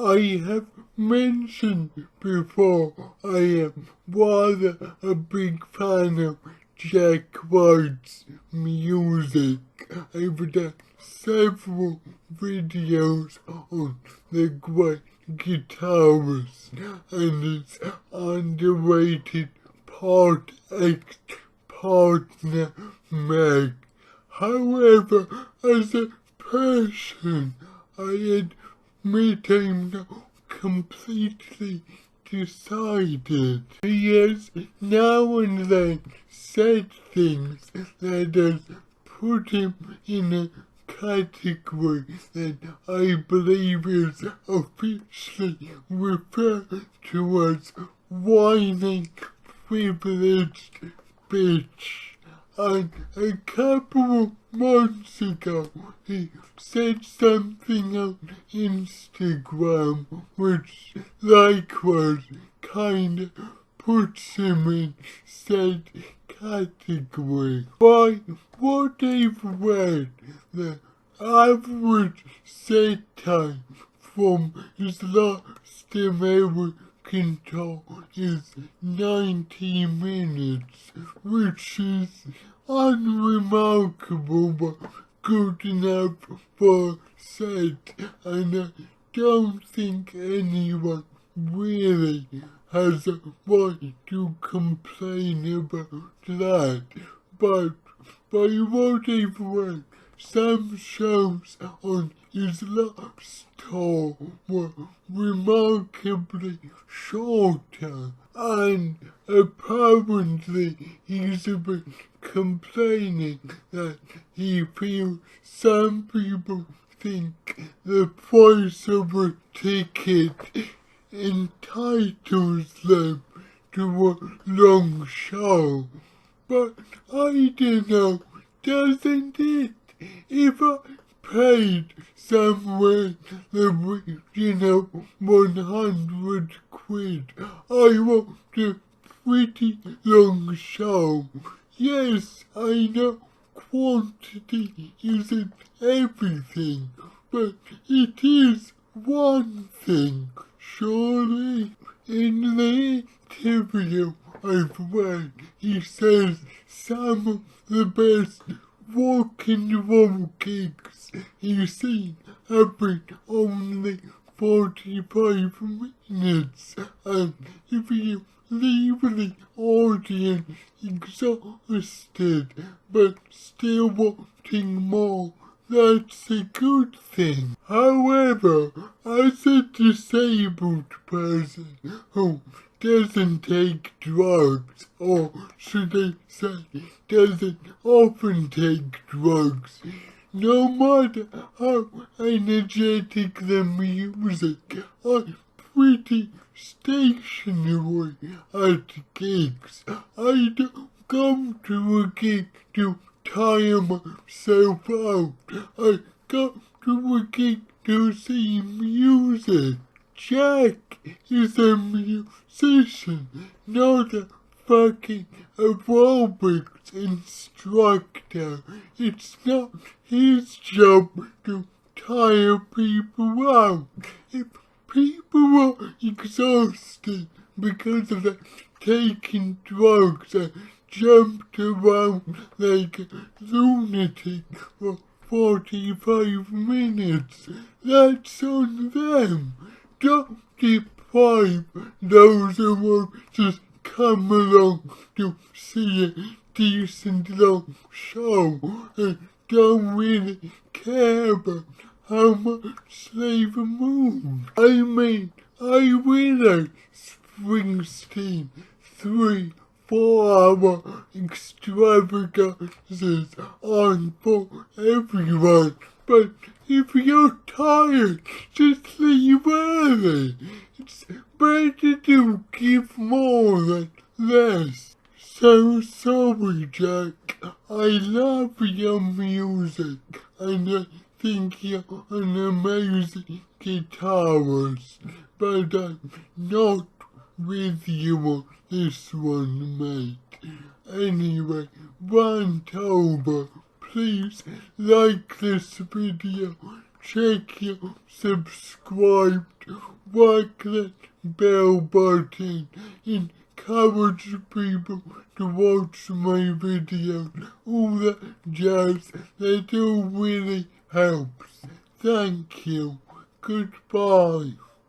I have mentioned before I am rather a big fan of Jack White's music. I've done several videos on the great guitarist and his underrated Part X partner Meg. However, as a person, I admit I'm not completely decided. He has now and then said things that has put him in a category that I believe is officially referred to as whining privileged bitch. And a couple of months ago, he said something on Instagram which likewise kinda puts him in said category. By what I've read, the average set time from his last American tour is 90 minutes, which is unremarkable but good enough for set, and I don't think anyone really has a right to complain about that. But by what I've read, some shows on his last tour were remarkably shorter, and apparently he's been complaining that he feels some people think the price of a ticket entitles them to a long show. But I don't know, doesn't it? If I paid somewhere the region of 100 quid, I want a pretty long show. Yes, I know quantity isn't everything, but it is one thing, surely. In the interview I've read, he says some of the best rock and roll gigs he's seen have been only 45 minutes, and if you leave the audience exhausted but still wanting more, that's a good thing. However, as a disabled person who doesn't take drugs, or should I say, doesn't often take drugs, no matter how energetic the music, I'm pretty stationary at gigs. I don't go to a gig to tire myself out. I go to a gig to see music. Jack is a musician, not a fucking aerobics instructor. It's not his job to tire people out. If people are exhausted because of taking drugs and jumped around like a lunatic for 45 minutes, that's on them. Don't deprive those who want just come along to see a decent long show and don't really care about how much they've moved. I mean, I realize Springsteen 3-4 hour extravagances aren't for everyone, but if you're tired, just leave early. It's better to give more than less. So sorry, Jack. I love your music, and I think you're an amazing guitarist, but I'm not with you on this one, mate. Anyway, rant over. Please like this video, check your subscribe, whack that bell button, encourage people to watch my videos, all that jazz, that all really helps. Thank you. Goodbye.